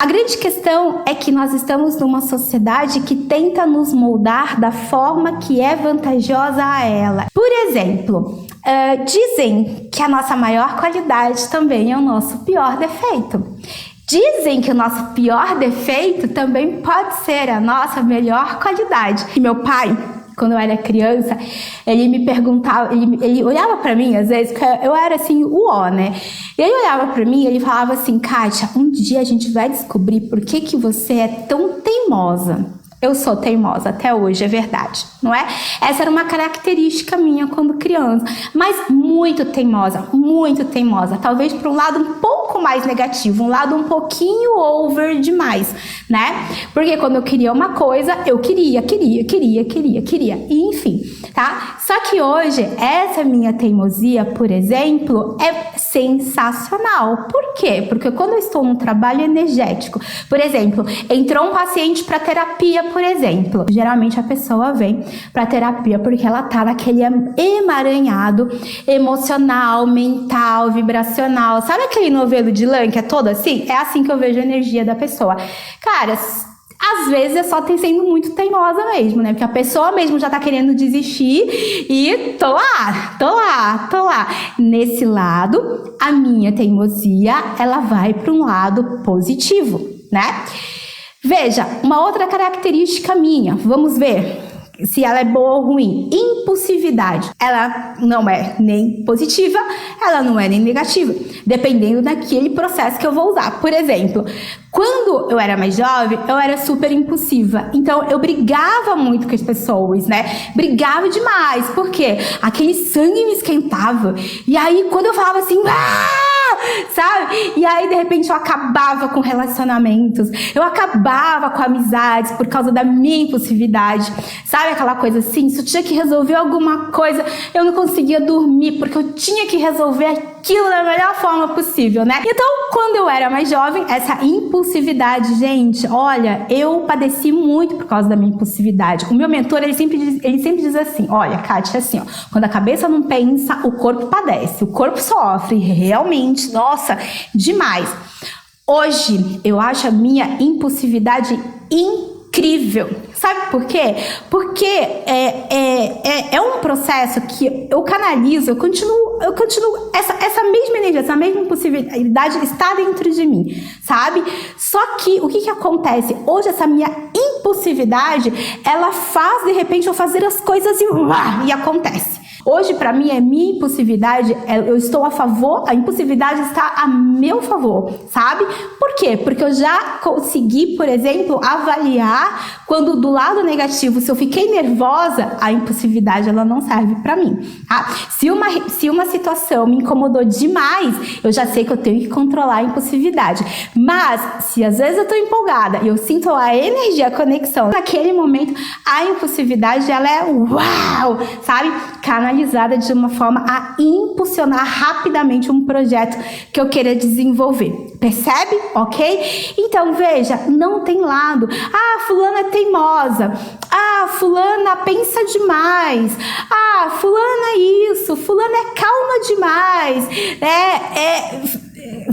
A grande questão é que nós estamos numa sociedade que tenta nos moldar da forma que é vantajosa a ela. Por exemplo, dizem que a nossa maior qualidade também é o nosso pior defeito. Dizem que o nosso pior defeito também pode ser a nossa melhor qualidade. E meu pai, quando eu era criança, ele me perguntava, ele olhava pra mim, às vezes, porque eu era assim, né? E ele olhava pra mim e ele falava assim: Kátia, um dia a gente vai descobrir por que você é tão teimosa. Eu sou teimosa até hoje, é verdade, não é? Essa era uma característica minha quando criança, mas muito teimosa, talvez para um lado um pouco mais negativo, um lado um pouquinho over demais, né? Porque quando eu queria uma coisa, eu queria, e enfim, tá? Só que hoje, essa minha teimosia, por exemplo, é sensacional. Por quê? Porque quando eu estou num trabalho energético, por exemplo, entrou um paciente para terapia, por exemplo, geralmente a pessoa vem para terapia porque ela tá naquele emaranhado emocional, mental, vibracional. Sabe aquele novelo de lã que é todo assim? É assim que eu vejo a energia da pessoa. Cara, às vezes é só sendo muito teimosa mesmo, né? Porque a pessoa mesmo já tá querendo desistir e tô lá. Nesse lado, a minha teimosia, ela vai para um lado positivo, né? Veja, uma outra característica minha, vamos ver se ela é boa ou ruim. Impulsividade. Ela não é nem positiva, ela não é nem negativa, dependendo daquele processo que eu vou usar. Por exemplo, quando eu era mais jovem, eu era super impulsiva. Então, eu brigava muito com as pessoas, né? Brigava demais, porque aquele sangue me esquentava. E aí, quando eu falava assim, sabe? E aí, de repente, eu acabava com relacionamentos, eu acabava com amizades por causa da minha impulsividade. Sabe aquela coisa assim? Se eu tinha que resolver alguma coisa, eu não conseguia dormir, porque eu tinha que resolver aquilo da melhor forma possível, né? Então, quando eu era mais jovem, essa impulsividade, gente, olha, eu padeci muito por causa da minha impulsividade. O meu mentor, ele sempre diz assim: olha, Kátia, assim, ó, quando a cabeça não pensa, o corpo padece, o corpo sofre, realmente, nossa, demais. Hoje, eu acho a minha impulsividade incrível. Sabe por quê? Porque é um processo que eu canalizo, eu continuo, essa mesma energia, essa mesma possibilidade está dentro de mim, sabe? Só que o que acontece? Hoje essa minha impulsividade, ela faz de repente eu fazer as coisas e acontece. Hoje, para mim, é minha impulsividade, eu estou a favor, a impulsividade está a meu favor, sabe? Por quê? Porque eu já consegui, por exemplo, avaliar quando do lado negativo, se eu fiquei nervosa, a impulsividade, ela não serve para mim, tá? Se uma situação me incomodou demais, eu já sei que eu tenho que controlar a impulsividade. Mas, se às vezes eu tô empolgada e eu sinto a energia, a conexão, naquele momento, a impulsividade, ela é uau, sabe? Canalizada de uma forma a impulsionar rapidamente um projeto que eu queira desenvolver. Percebe? Ok? Então, veja, não tem lado. Ah, fulana é teimosa. Ah, fulana pensa demais. Ah, fulana isso. Fulana é calma demais.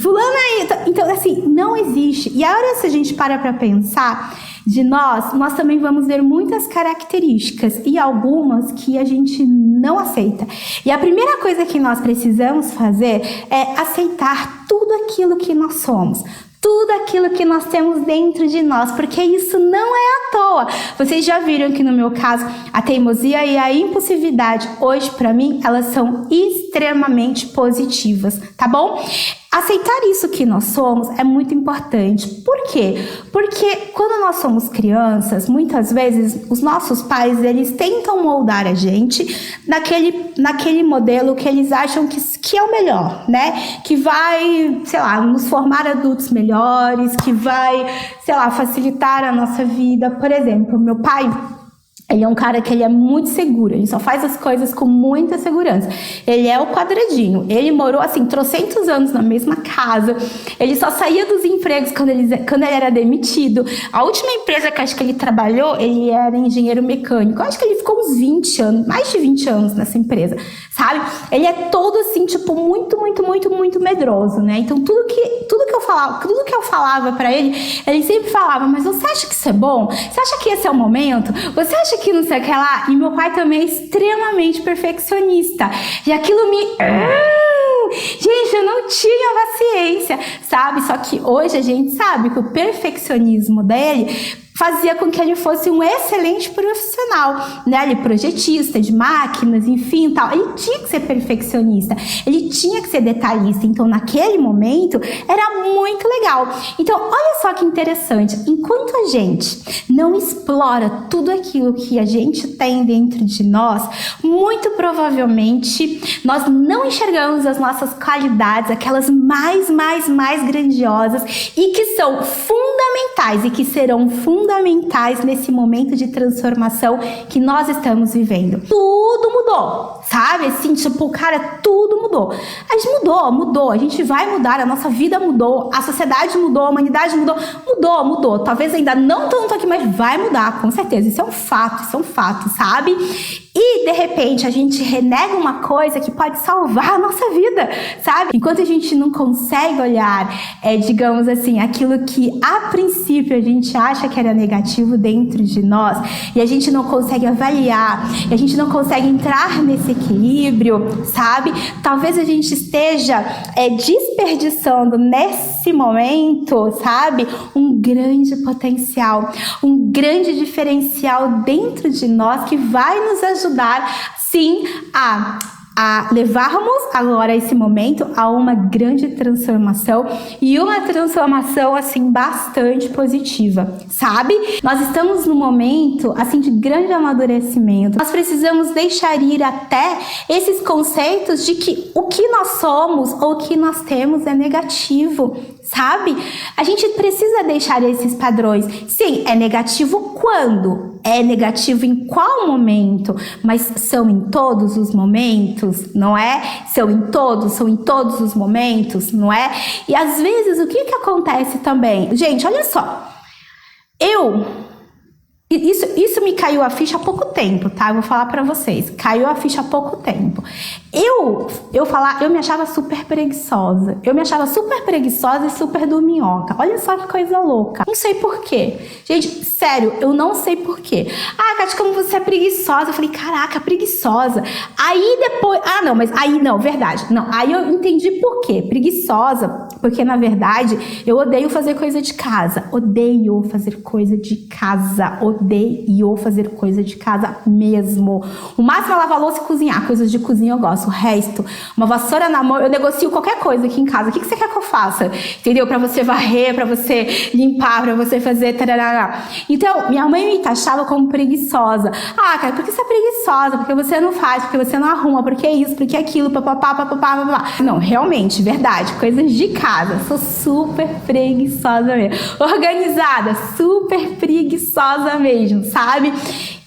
Fulana é... Então, assim, não existe. E a hora que a gente para pensar de nós também vamos ver muitas características e algumas que a gente não aceita. E a primeira coisa que nós precisamos fazer é aceitar tudo aquilo que nós somos, tudo aquilo que nós temos dentro de nós, porque isso não é à toa. Vocês já viram que no meu caso, a teimosia e a impulsividade, hoje para mim, elas são extremamente positivas, tá bom? Aceitar isso que nós somos é muito importante. Por quê? Porque quando nós somos crianças, muitas vezes os nossos pais, eles tentam moldar a gente naquele modelo que eles acham que é o melhor, né? Que vai, sei lá, nos formar adultos melhores, que vai, sei lá, facilitar a nossa vida. Por exemplo, meu pai, Ele é um cara que ele é muito seguro, ele só faz as coisas com muita segurança. Ele é o quadradinho, ele morou assim, trocentos anos na mesma casa, ele só saía dos empregos quando ele era demitido. A última empresa que acho que ele trabalhou, ele era engenheiro mecânico. Eu acho que ele ficou uns 20 anos, mais de 20 anos nessa empresa, sabe? Ele é todo assim, tipo, muito medroso, né? Então tudo que eu falava pra ele sempre falava, mas você acha que isso é bom? Você acha que esse é o momento? Você acha que não sei o que lá? E meu pai também é extremamente perfeccionista. E aquilo me... Gente, eu não tinha paciência, sabe? Só que hoje a gente sabe que o perfeccionismo dele fazia com que ele fosse um excelente profissional, né? Ele projetista de máquinas, enfim, tal. Ele tinha que ser perfeccionista, ele tinha que ser detalhista. Então, naquele momento, era muito legal. Então, olha só que interessante. Enquanto a gente não explora tudo aquilo que a gente tem dentro de nós, muito provavelmente, nós não enxergamos as nossas qualidades, aquelas mais grandiosas e que são fundamentais e que serão fundamentais nesse momento de transformação que nós estamos vivendo. Tudo mudou, sabe? Assim, tipo, cara, tudo mudou. A gente mudou. A gente vai mudar, a nossa vida mudou, a sociedade mudou, a humanidade mudou. Talvez ainda não tanto aqui, mas vai mudar, com certeza. Isso é um fato, sabe? E, de repente, a gente renega uma coisa que pode salvar a nossa vida, sabe? Enquanto a gente não consegue olhar, digamos assim, aquilo que, a princípio, a gente acha que era negativo dentro de nós, e a gente não consegue avaliar, e a gente não consegue entrar nesse equilíbrio, sabe? Talvez a gente esteja desperdiçando nesse momento, sabe? Um grande potencial, um grande diferencial dentro de nós que vai nos ajudar sim a levarmos agora esse momento a uma grande transformação e uma transformação assim bastante positiva, sabe? Nós estamos num momento assim de grande amadurecimento. Nós precisamos deixar ir até esses conceitos de que o que nós somos ou o que nós temos é negativo, sabe? A gente precisa deixar esses padrões. Sim, é negativo quando? É negativo em qual momento? Mas são em todos os momentos, não é? São em todos os momentos, não é? E às vezes o que acontece também? Gente, olha só. Isso me caiu a ficha há pouco tempo, tá? Eu vou falar pra vocês. Caiu a ficha há pouco tempo. Eu me achava super preguiçosa. Eu me achava super preguiçosa e super dorminhoca. Olha só que coisa louca. Não sei por quê. Gente, sério, eu não sei por quê. Ah, Kátia, como você é preguiçosa. Eu falei, caraca, preguiçosa. Aí depois... verdade. Não, aí eu entendi por quê. Preguiçosa, porque na verdade eu odeio fazer coisa de casa. Odeio fazer coisa de casa mesmo. O máximo é lavar louça e cozinhar. Coisas de cozinha eu gosto. O resto, uma vassoura na mão, eu negocio qualquer coisa aqui em casa. O que você quer que eu faça? Entendeu? Pra você varrer, pra você limpar, pra você fazer... Tarará. Então, minha mãe me taxava como preguiçosa. Ah, cara, por que você é preguiçosa? Porque você não faz, porque você não arruma, porque isso, porque aquilo, papapá. Não, realmente, verdade. Coisas de casa. Sou super preguiçosa mesmo. Organizada, super preguiçosa mesmo, sabe?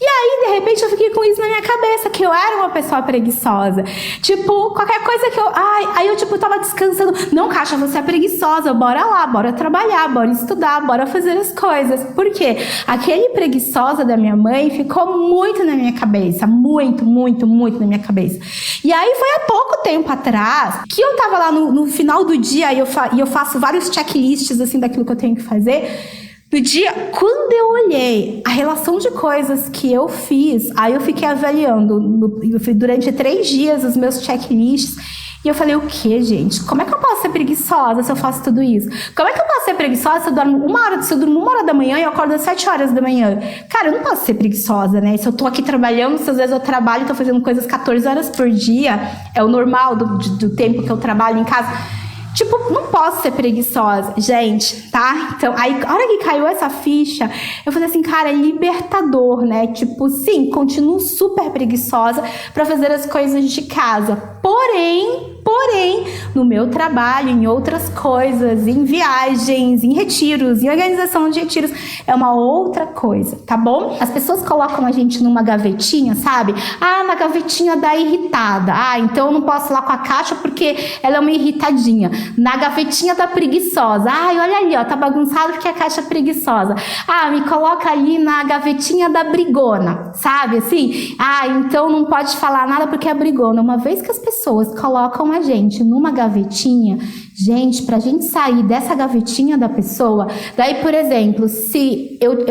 E aí, de repente, eu fiquei com isso na minha cabeça, que eu era uma pessoa preguiçosa. Tipo, qualquer coisa que eu... Aí eu, tipo, tava descansando. Não, Kátia, você é preguiçosa. Bora lá, bora trabalhar, bora estudar, bora fazer as coisas. Por quê? Aquele preguiçosa da minha mãe ficou muito na minha cabeça. Muito na minha cabeça. E aí, foi há pouco tempo atrás, que eu tava lá no final do dia, e eu faço vários checklists, assim, daquilo que eu tenho que fazer... No dia, quando eu olhei a relação de coisas que eu fiz, aí eu fiquei avaliando durante 3 dias os meus checklists, e eu falei, o que, gente? Como é que eu posso ser preguiçosa se eu faço tudo isso? Como é que eu posso ser preguiçosa se eu durmo 1 hora da manhã e eu acordo às 7 horas da manhã? Cara, eu não posso ser preguiçosa, né? Se eu tô aqui trabalhando, se às vezes eu trabalho e tô fazendo coisas 14 horas por dia, é o normal do tempo que eu trabalho em casa. Tipo, não posso ser preguiçosa, gente, tá? Então, aí, a hora que caiu essa ficha, eu falei assim, cara, é libertador, né? Tipo, sim, continuo super preguiçosa pra fazer as coisas de casa. Porém, no meu trabalho, em outras coisas, em viagens, em retiros, em organização de retiros, é uma outra coisa, tá bom? As pessoas colocam a gente numa gavetinha, sabe? Ah, na gavetinha da irritada. Ah, então eu não posso ir lá com a Kátia porque ela é uma irritadinha. Na gavetinha da preguiçosa. Ai, olha ali, ó, tá bagunçado porque a Kátia é preguiçosa. Ah, me coloca ali na gavetinha da brigona, sabe? Assim, ah, então não pode falar nada porque é brigona. Uma vez que as pessoas colocam a gente numa gavetinha, gente, pra gente sair dessa gavetinha da pessoa, daí, por exemplo, se eu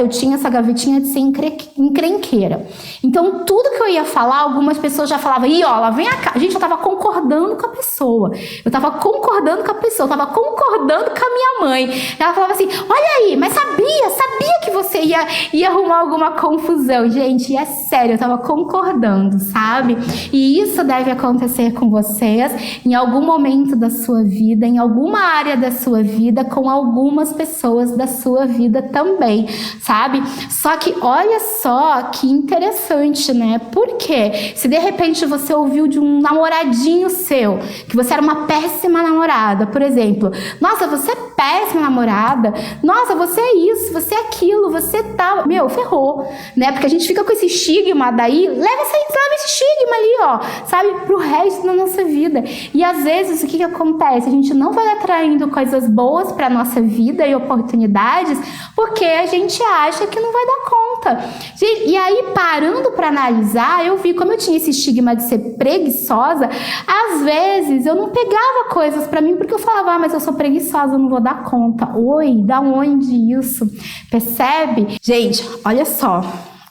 tinha essa gavetinha de ser encrenqueira. Então, tudo que eu ia falar, algumas pessoas já falavam, ih, ó, lá vem a cá. Gente, eu tava concordando com a pessoa. Eu tava concordando com a minha mãe. Ela falava assim, olha aí, mas sabia que você ia arrumar alguma confusão. Gente, é sério, eu tava concordando, sabe? E isso deve acontecer com vocês em algum momento da sua vida, em alguma área da sua vida, com algumas pessoas da sua vida também, sabe? Só que olha só que interessante, né? Porque se de repente você ouviu de um namoradinho seu que você era uma péssima namorada, por exemplo, nossa, você é péssima namorada, nossa, você é isso, você é aquilo, você tá, meu, ferrou, né? Porque a gente fica com esse estigma daí, leva esse estigma ali, ó, sabe, pro resto da nossa vida. E às vezes o que acontece? A gente não vai atraindo coisas boas pra nossa vida e oportunidades porque a gente acha que não vai dar conta. E aí, parando pra analisar, eu vi como eu tinha esse estigma de ser preguiçosa. Às vezes eu não pegava coisas pra mim porque eu falava, ah, mas eu sou preguiçosa, eu não vou dar conta. Oi, da onde isso? Percebe? Gente, olha só.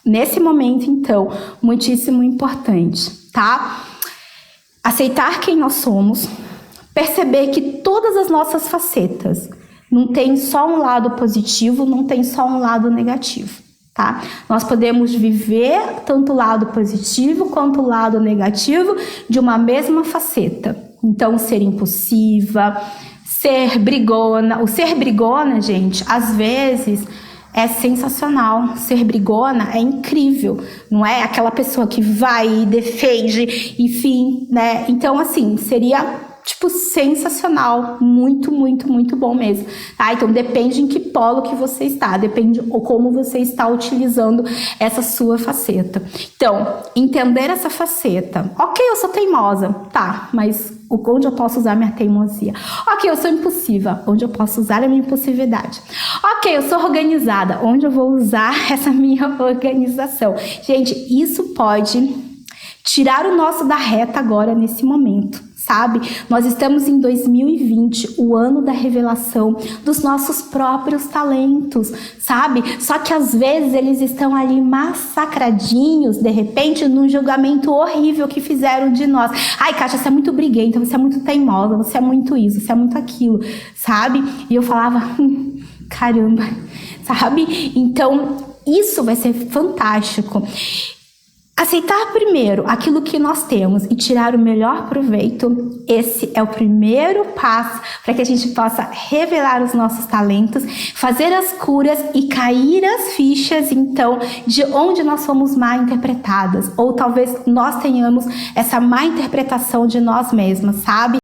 Nesse momento, então, muitíssimo importante, tá? Aceitar quem nós somos, perceber que todas as nossas facetas não tem só um lado positivo, não tem só um lado negativo, tá? Nós podemos viver tanto o lado positivo quanto o lado negativo de uma mesma faceta. Então, ser impulsiva, ser brigona. O ser brigona, gente, às vezes é sensacional. Ser brigona é incrível, não é? Aquela pessoa que vai e defende, enfim, né? Então, assim, seria tipo sensacional, muito, muito, muito bom mesmo, tá? Então depende em que polo que você está, depende como você está utilizando essa sua faceta. Então, entender essa faceta. Ok, eu sou teimosa, tá, mas onde eu posso usar minha teimosia? Ok, eu sou impulsiva, onde eu posso usar a minha impulsividade? Ok, eu sou organizada, onde eu vou usar essa minha organização? Gente, isso pode tirar o nosso da reta agora, nesse momento. Sabe? Nós estamos em 2020, o ano da revelação dos nossos próprios talentos, sabe? Só que às vezes eles estão ali massacradinhos, de repente, num julgamento horrível que fizeram de nós. Ai, Kátia, você é muito briguenta, você é muito teimosa, você é muito isso, você é muito aquilo, sabe? E eu falava, caramba, sabe? Então, isso vai ser fantástico. Aceitar primeiro aquilo que nós temos e tirar o melhor proveito, esse é o primeiro passo para que a gente possa revelar os nossos talentos, fazer as curas e cair as fichas, então, de onde nós fomos mal interpretadas, ou talvez nós tenhamos essa má interpretação de nós mesmas, sabe?